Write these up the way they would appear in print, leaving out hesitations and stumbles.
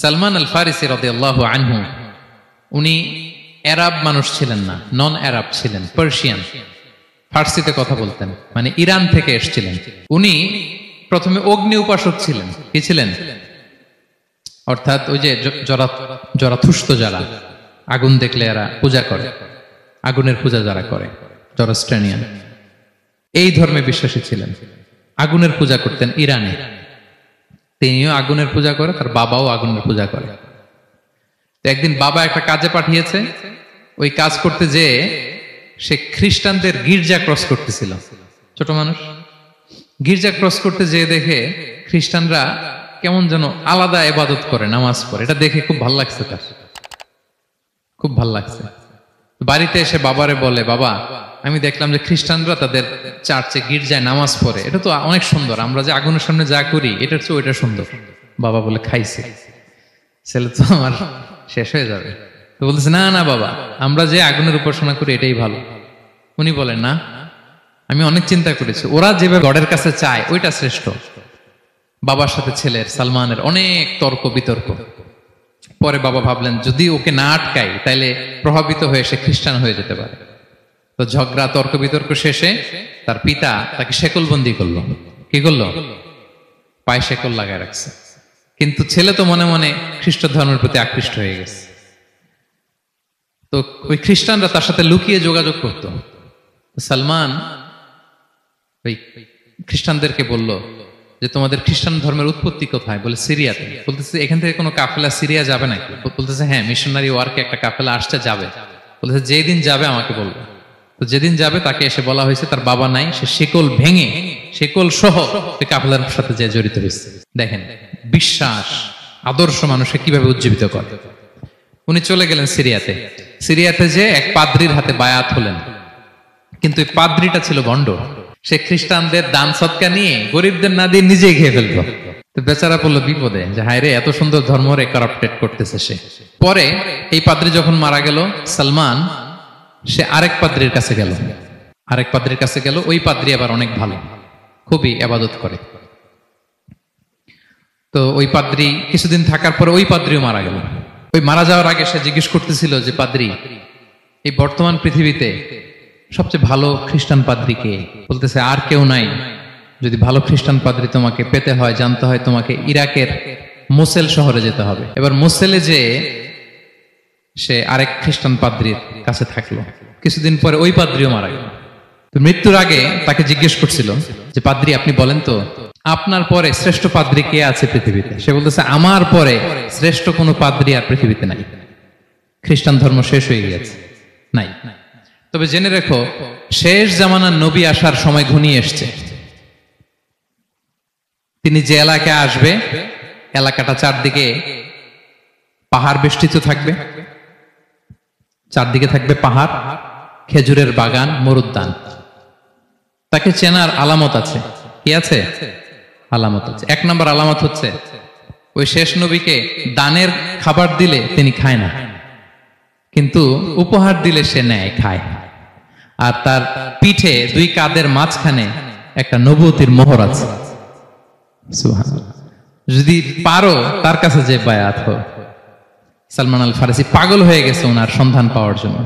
সালমান আল ফারিসি রাদিয়াল্লাহু আনহু উনি আরব মানুষ ছিলেন না, নন আরব ছিলেন, পার্সিয়ান, ফার্সিতে কথা বলতেন, মানে ইরান থেকে এসেছিলেন। উনি প্রথমে অগ্নি উপাসক ছিলেন। কি ছিলেন? অর্থাৎ ওই যে জরাথুস্ত যারা আগুন দেখলে এরা পূজা করে, আগুনের পূজা যারা করে, জরাস্ট্রেনিয়ান, এই ধর্মে বিশ্বাসী ছিলেন। আগুনের পূজা করতেন ইরানে। তিনিও আগুনের পূজা করে, তার বাবাও আগুনের পূজা করে। একদিন বাবা একটা কাজে পাঠিয়েছে, ওই কাজ করতে যেয়ে সে খ্রিস্টানদের গির্জা ক্রস করতেছিল। ছোট মানুষ গির্জা ক্রস করতে যেয়ে দেখে খ্রিস্টানরা কেমন যেন আলাদা ইবাদত করে, নামাজ পড়ে। এটা দেখে খুব ভালো লাগছে, তার খুব ভালো লাগছে। বাড়িতে এসে বাবারে বলে, বাবা আমি দেখলাম যে খ্রিস্টানরা তাদের চার্চে গির্জায় নামাজ পড়ে, এটা তো অনেক সুন্দর, আমরা যে আগুনের সামনে যা করি এটার চেয়ে ওইটা সুন্দর। বাবা বলে, খাইছে, ছেলে তো আমার শেষ হয়ে যাবে। তো বলতেছে, না না বাবা, আমরা যে আগুনের উপাসনা করি এটাই ভালো। উনি বলেন, না, আমি অনেক চিন্তা করেছি, ওরা যেভাবে গডের কাছে চায় ওইটা শ্রেষ্ঠ। বাবার সাথে ছেলের, সালমানের অনেক তর্ক বিতর্ক। পরে বাবা ভাবলেন, যদি ওকে না আটকাই তাইলে প্রভাবিত হয়ে সে খ্রিস্টান হয়ে যেতে পারে। তো ঝগড়া তর্ক বিতর্ক শেষে তার পিতা তাকে শেকলবন্দি করলো। কি করলো? পায়ে শেকল লাগায় রাখছে। কিন্তু ছেলে তো মনে মনে খ্রিস্ট ধর্মের প্রতি আকৃষ্ট হয়ে গেছে। তো ওই খ্রিস্টানরা তার সাথে লুকিয়ে যোগাযোগ করত। সালমান ওই খ্রিস্টানদেরকে বলল যে, তোমাদের খ্রিস্টান ধর্মের উৎপত্তি কোথায়? বলে, সিরিয়াতে। বলতেছে, এখান থেকে কোনো কাফেলা সিরিয়া যাবে নাকি? বলতেছে, হ্যাঁ, মিশনারি ওয়ার্কে একটা কাফেলা আসছে, যাবে। বলতেছে, যেদিন যাবে আমাকে বলবো। তো যেদিন যাবে তাকে এসে বলা হয়েছে তার বাবা নাই, সে শিকল ভেঙে, শিকল সহ কাফেলার সাথে যে জড়িত হয়েছে। দেখেন বিশ্বাস, আদর্শ মানুষকে কিভাবে উজ্জীবিত করে। উনি চলে গেলেন সিরিয়াতে। সিরিয়াতে যে এক পাদ্রির হাতে বায়াত হলেন, কিন্তু এই পাদ্রিটা ছিল ভণ্ড। সে খ্রিস্টানদের দান সদকা নিয়ে গরিবদের না দিয়ে নিজেই খেয়ে ফেলতো। তো বেচারা পড়লো বিপদে, যে হায় রে, এত সুন্দর ধর্ম রে কারাপ্টেড করতেছে সে। পরে এই পাদ্রি যখন মারা গেল, সালমান সে আরেক পাদ্রির কাছে গেল। আরেক পাদ্রির কাছে গেল। ওই পাদ্রি আবার অনেক ভালো, খুবই ইবাদত করে। তো ওই পাদ্রি কিছুদিন থাকার পরে ওই পাদ্রিও মারা গেল। ওই মারা যাওয়ার আগে সে জিজ্ঞেস করতেছিল যে, পাদ্রি, এই বর্তমান পৃথিবীতে সবচেয়ে ভালো খ্রিস্টান পাদ্রি কে? বলতেছে, আর কেউ নাই। যদি ভালো খ্রিস্টান পাদ্রি তোমাকে পেতে হয়, জানতে হয়, তোমাকে ইরাকের মোসেল শহরে যেতে হবে। এবার মোসেলে যে সে আরেক খ্রিস্টান পাদ্রির কাছে থাকলো। কিছুদিন পরে ওই পাদ্রিও মারা গেল। তো মৃত্যুর আগে তাকে জিজ্ঞেস করছিল যে, পাদ্রি আপনি বলেন তো, আপনার পরে শ্রেষ্ঠ পাদ্রি কে আছে পৃথিবীতে? সে বলতেছে, আমার পরে শ্রেষ্ঠ কোনো পাদ্রি আর পৃথিবীতে নাই, খ্রিস্টান ধর্ম শেষ হয়ে গিয়েছে, নাই। তবে জেনে রেখো, শেষ জামানার নবী আসার সময় ঘনিয়ে এসছে। তিনি যে এলাকায় আসবে, এলাকাটা চারদিকে পাহাড় বেষ্টিত থাকবে, চারদিকে থাকবে পাহাড়, খেজুরের বাগান, মরুদ্যান। তাকে চেনার আলামত আছে। কি আছে? আলামত আছে। এক নম্বর আলামত হচ্ছে, ওই শেষ নবীকে দানের খাবার দিলে তিনি খায় না, কিন্তু উপহার দিলে সে নেয়, খায়। আর তার পিঠে দুই কাঁধের মাঝখানে একটা নবুয়তির মোহর আছে। সুবহানাল্লাহ। যদি পারো তার কাছে যে বায়াত হও। সালমান আল ফারিসি পাগল হয়ে গেছে ওনার সন্ধান পাওয়ার জন্য।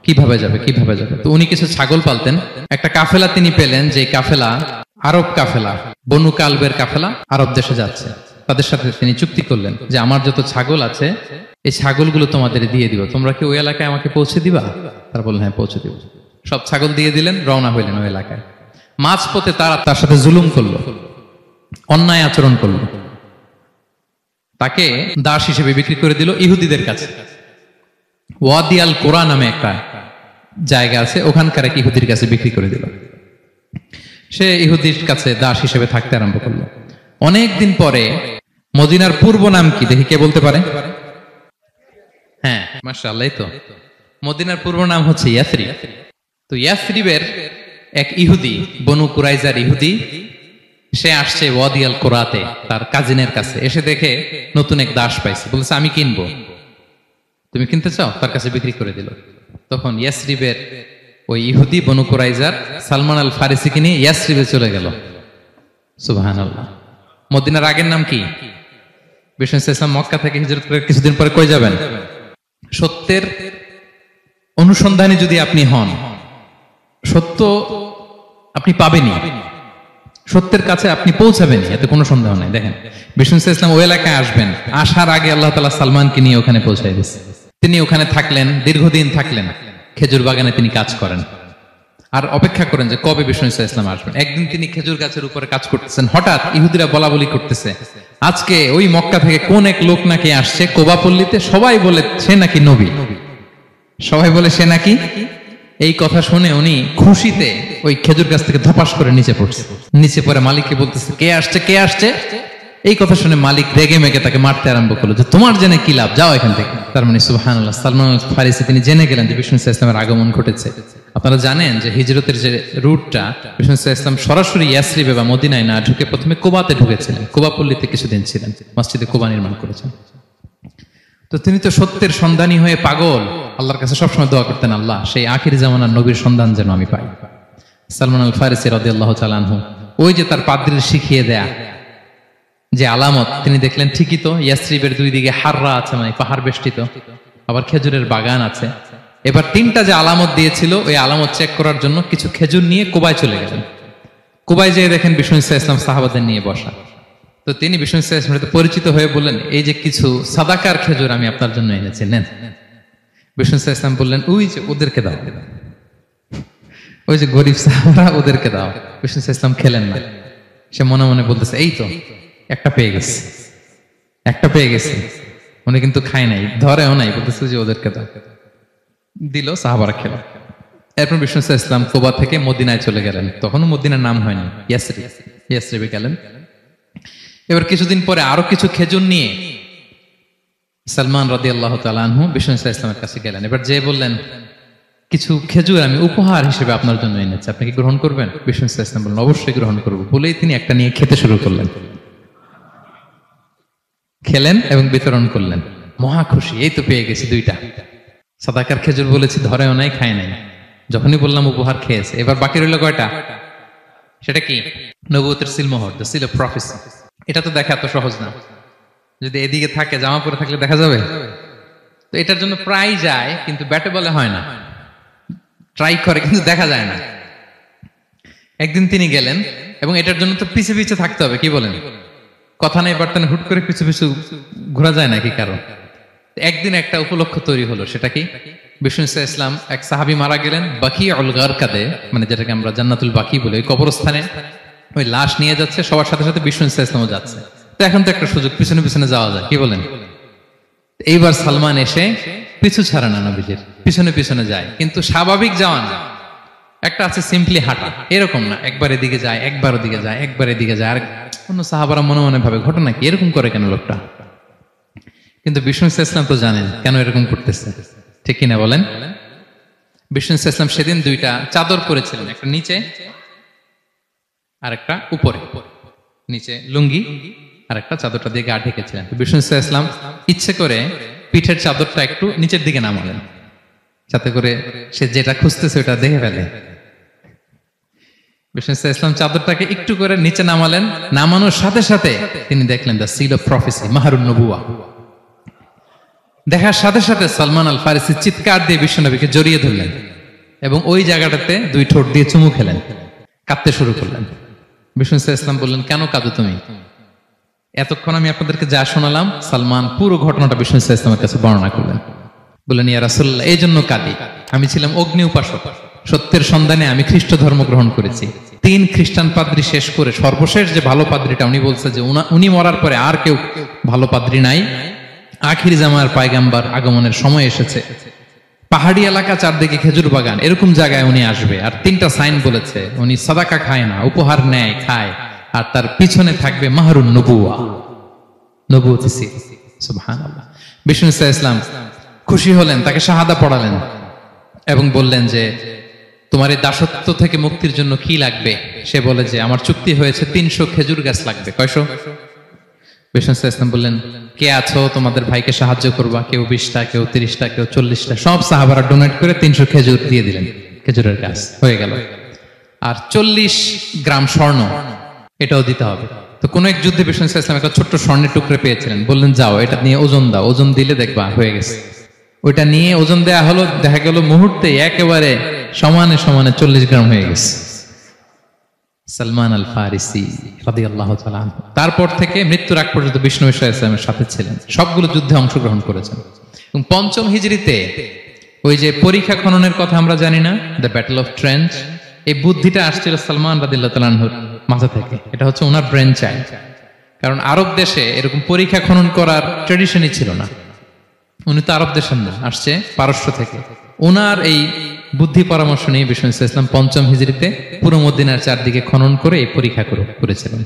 কিভাবে যাবে, কিভাবে যাবে? তো উনি কিছু ছাগল পালতেন। একটা কাফেলা তিনি পেলেন, যে কাফেলা আরব কাফেলা, বনু কালবের কাফেলা, আরব দেশে যাচ্ছে। তাদের সাথে তিনি চুক্তি করলেন যে, আমার যত ছাগল আছে এই ছাগলগুলো তোমাদের দিয়ে দিব, তোমরা কি ওই এলাকায় আমাকে পৌঁছে দিবা? তারা বললেন, হ্যাঁ, পৌঁছে দিব। সব ছাগল দিয়ে দিলেন, রওনা হইলেন ওই এলাকায়। মাঝপথে তারা তার সাথে জুলুম করলো, অন্যায় আচরণ করলো। তাকে দাস হিসেবে বিক্রি করে দিল ইহুদিদের কাছে। ওয়াদি আল কোরা নামে একটা জায়গা আছে, ওখানকার এক ইহুদির কাছে বিক্রি করে দিল। সে ইহুদির কাছে দাস হিসেবে থাকতে আরম্ভ করলো। অনেকদিন পরে, মদিনার পূর্ব নাম কি দেখি, কে বলতে পারে? হ্যাঁ, মাশাআল্লাহ। তো মদিনার পূর্ব নাম হচ্ছে ইয়াসরিব। তো ইয়াসরিবের এক ইহুদি, বনু কুরাইজার ইহুদি, সে আসছে ওয়াদি আল কোরাতে তার কাজিনের কাছে। এসে দেখে নতুন এক দাস পাইছে, বলছে, আমি কিনবো, তুমি কিনতে চাও? তার কাছে বিক্রি করে দিল। তখন ইয়াসরিবের ওই ইহুদি, বনু কুরাইজার, সালমান আল ফারিসি কিনে ইয়াসরিবে চলে গেল। সুবহানাল্লাহ। মদিনার আগের নাম কি? বিষ্ণু ইসলাম মক্কা থেকে হিজরত করে কিছুদিন পরে কই যাবেন? সত্যের অনুসন্ধানে যদি আপনি হন, সত্য আপনি পাবেনই, সত্যের কাছে আপনি পৌঁছাবেন, এতে কোনো সন্দেহ নাই। দেখেন বিষ্ণু ইসলাম ওই এলাকায় আসবেন, আসার আগে আল্লাহ তাআলা সালমানকে নিয়ে ওখানে পৌঁছায় দিয়েছে। তিনি ওখানে থাকলেন, দীর্ঘদিন থাকলেন, খেজুর বাগানে তিনি কাজ করেন আর অপেক্ষা করেন যে কবে বিষ্ণু ইসলাম আসবেন। একদিন তিনি খেজুর গাছের উপরে কাজ করতেছেন, হঠাৎ ইহুদিরা বলা বলি করতেছে আজকে ওই মক্কা থেকে কোন এক লোক নাকি আসছে কোবা পল্লীতে, সবাই বলে সে নাকি নবী, সবাই বলে সে নাকি। এই কথা শুনে উনি খুশিতে ওই খেজুর গাছ থেকে ধপাস করে নিচে পড়ছে। নিচে পড়ে মালিককে বলতেছে কে আসছে, কে আসছে। এই কথা শুনে মালিক রেগে মেগে তাকে মারতে আরম্ভ করলো যে তোমার জেনে কি লাভ, যাও এখান থেকে। তার মানে সুবহানাল্লাহ, সালমান আল ফারিসি তিনি জেনে গেলেন যে বিষ্ণু ইসলামের আগমন ঘটেছে। আপনারা জানেন যে হিজরতের যে রুটটা, বিষ্ণু ইসলাম সরাসরি ইয়াসরিবে বা মদিনায় না ঢুকে প্রথমে কুবাতে ঢুকেছিলেন, কুবা পল্লীতে কিছুদিন ছিলেন, মসজিদে কুবা নির্মাণ করেছেন। তো তিনি তো সত্যের সন্ধানী হয়ে পাগল, আল্লাহর কাছে সবসময় দোয়া করতেন, আল্লাহ সেই আখির জামানার নবীর সন্ধান যেন আমি পাই। সালমান আল ফারিসি রাদিয়াল্লাহু তাআলা আনহু ওই যে তার পাদ্রীর শিখিয়ে দেয়া যে আলামত, তিনি দেখলেন ঠিকই তো ইয়াসরিবের দুই দিকে হাররা আছে, মানে পাহাড় বেষ্টিত, আবার খেজুরের বাগান আছে। এবার তিনটা যে আলামত দিয়েছিল ওই আলামত চেক করার জন্য কিছু খেজুর নিয়ে কুবায় চলে গেলেন। কুবায় যেয়ে দেখেন বিষ্ণু ইসলাম সাহাবাদের নিয়ে বসা। তো তিনি বিষ্ণু ইসলামের সাথে পরিচিত হয়ে বললেন এই যে কিছু সাদাকার খেজুর আমি আপনার জন্য এনেছি, নেন। বিষ্ণু ইসলাম বললেন ওই যে ওদেরকে দাও, ওই যে গরিব সাহাবারা ওদেরকে দাও। বিষ্ণু ইসলাম খেলেন না, সে মনে মনে বলতেছে এই তো একটা পেয়ে গেছে, একটা পেয়ে গেছে। উনি কিন্তু খায় নাই, ধরেও নাই, বলতেছে যে ওদেরকে দাও। দিল, সাহাবারা খেল। এরপর বিষ্ণু ইসলাম কুবা থেকে মদিনায় চলে গেলেন, তখনও মদিনার নাম হয়নি, ইয়াসরিবে গেলেন। এবার কিছুদিন পরে আরো কিছু খেজুর নিয়ে সালমান রাদিয়াল্লাহু তাআলা আনহু বিষ্ণু ইসলামের কাছে গেলেন। এবার যে বললেন কিছু খেজুর আমি উপহার হিসেবে আপনার জন্য এনেছি, আপনি কি গ্রহণ করবেন? বিষ্ণু ইসলাম বললেন অবশ্যই গ্রহণ করব। বলেই তিনি একটা নিয়ে খেতে শুরু করলেন, খেলেন এবং বিতরণ করলেন। মহা খুশি, এই তো পেয়ে গেছি দুইটা সাদাকার খেজুর, বলেছি ধরেও নাই, খায় নাই। যখনই বললাম উপহার খেয়েছে। এবার বাকি রইল কয়টা? সেটা কি? নবুয়তের সিলমোহর, দ্য সিল অফ প্রফেসি। এটা তো দেখা এত সহজ না, যদি এদিকে থাকে, জামা পরে থাকলে দেখা যাবে। তো এটার জন্য প্রায় যায়, কিন্তু ব্যাটে বলে হয় না, ট্রাই করে কিন্তু দেখা যায় না। একদিন তিনি গেলেন এবং এটার জন্য তো পিছে পিছে থাকতে হবে, কি বলেন? কথা নেই বার্তা নেই, হুট করে পিছু পিছু ঘোরা যায় নাকি কারো? একদিন একটা উপলক্ষ তৈরি হলো, সেটা কি? বিষ্ণু ইসলাম এক সাহাবী মারা গেলেন বাকিউল গারকাদে, মানে যেটাকে আমরা জান্নাতুল বাকি বলি, ওই কবরস্থানে ওই লাশ নিয়ে যাচ্ছে, সবার সাথে সাথে বিষ্ণু ইসলামও যাচ্ছে। তো এখন তো একটা সুযোগ, পিছনে পিছনে যাওয়া যায়, কি বলেন? এইবার সালমান এসে পিছু ছাড়ে না, নবীজির পিছনে পিছনে যায়, কিন্তু স্বাভাবিক যাওয়া না, একটা আছে সিম্পলি হাঁটা, এরকম না, একবার এদিকে যায়, একবার ওদিকে যায়, একবার এদিকে যায়। আর অন্য সাহাবারা মনে মনে ভাবে ঘটনা কি, এরকম করে কেন লোকটা? কিন্তু বিষ্ণু ইসলাম তো জানেন কেন এরকম করতেছে, ঠিক কিনা বলেন? বিষ্ণু ইসলাম সেদিন দুইটা চাদর পরেছিলেন, একটা নিচে আর একটা উপরে, নিচে লুঙ্গি আর একটা চাদরটা দিয়ে গা ঢেকেছিলেন। বিষ্ণু ইসলাম ইচ্ছে করে পিঠের চাদরটা একটু নিচের দিকে নামালেন, যাতে করে সে যেটা খুঁজতেছে ওটা দেখে ফেলে। বিষ্ণু ইসলাম চাদরটাকে একটু করে নিচে নামালেন, নামানোর সাথে সাথে তিনি দেখলেন দ্য সিল অফ প্রফেসি, মাহরুন নবুয়া। দেখার সাথে সাথে সালমান আল ফারিসি চিৎকার দিয়ে বিশ্বনবীকে জড়িয়ে ধরলেন এবং ওই জায়গাটাতে দুই ঠোঁট দিয়ে চুমু খেলেন, কাঁদতে শুরু করলেন। বিষ্ণু ইসলাম বললেন কেন কাঁদো তুমি? এতক্ষণ আমি আপনাদেরকে যা শোনালাম, সালমান পুরো ঘটনাটা বিষ্ণু ইসলামের কাছে বর্ণনা করলেন। বললেন ইয়া রাসূলুল্লাহ, এই জন্য কাঁদি, আমি ছিলাম অগ্নি উপাসক, সত্যের সন্ধানে আমি খ্রিস্ট ধর্ম গ্রহণ করেছি। 3 খ্রিস্টান পাদ্রী শেষ করে সর্বশেষ যে ভালো পাদ্রীটা, উনি বলছে যে উনি মরার পরে আর কেউ ভালো পাদ্রী নাই, আখির জামার পায়গাম্বার আগমনের সময় এসেছে। পাহাড়ি এলাকা, চারদিকে খেজুর বাগান, এরকম জায়গায় উনি আসবে। আর 3টা সাইন বলেছে, উনি সাদাকা খায় না, উপহার নেয়, খায়, আর তার পিছনে থাকবে মাহরুন নবুয়া, নবুয়তি সিল। সুবহানাল্লাহ। বিষ্ণু ইসলাম খুশি হলেন, তাকে শাহাদা পড়ালেন এবং বললেন যে তোমার এই দাসত্ব থেকে মুক্তির জন্য কি লাগবে? সে বলে যে আমার চুক্তি হয়েছে 300 খেজুর গাছ লাগবে। কয়শো? বিষ্ণু ইসলাম বললেন কে আছো তোমাদের ভাইকে সাহায্য করবা? কেউ 20টা, কেউ 30টা, কেউ 40টা। সব সাহাবারা ডোনেট করে 300 খেজুর দিয়ে দিলেন, খেজুরের গাছ হয়ে গেল। আর 40 গ্রাম স্বর্ণ, এটাও দিতে হবে। তো কোন এক যুদ্ধে বিষ্ণু ইসলাম একটা ছোট্ট স্বর্ণের টুকরে পেয়েছিলেন, বললেন যাও এটা নিয়ে ওজন দাও, ওজন দিলে দেখবা হয়ে গেছে। ওইটা নিয়ে ওজন দেয়া হলো, দেখা গেল মুহূর্তে একেবারে সমানে সমানে 40 গ্রাম হয়ে গেছে। সালমান আল ফারিসি রাদিয়াল্লাহু তাআলা আনহু তারপর থেকে মৃত্যুর আগ পর্যন্ত বিষ্ণু ইসলামের সাথে ছিলেন, সবগুলো যুদ্ধে অংশগ্রহণ করেছেন। এবং 5ম হিজরিতে ওই যে পরীক্ষা খননের কথা আমরা জানি না, দ্য ব্যাটল অফ ট্রেঞ্চ, এই বুদ্ধিটা আসছিল সালমান রাদিয়াল্লাহু তাআলা আনহুর মাথা থেকে। এটা হচ্ছে ওনার ব্রেন চাইল্ড। কারণ আরব দেশে এরকম পরীক্ষা খনন করার ট্রেডিশনই ছিল না। উনি তো আরব দেশের না, আসছে পারস্য থেকে। ওনার এই বুদ্ধি পরামর্শ নিয়ে বিষ্ণু ইসলাম 5ম হিজরিতে পুরো মদিনার চারদিকে খনন করে এই পরীক্ষা করেছিলেন।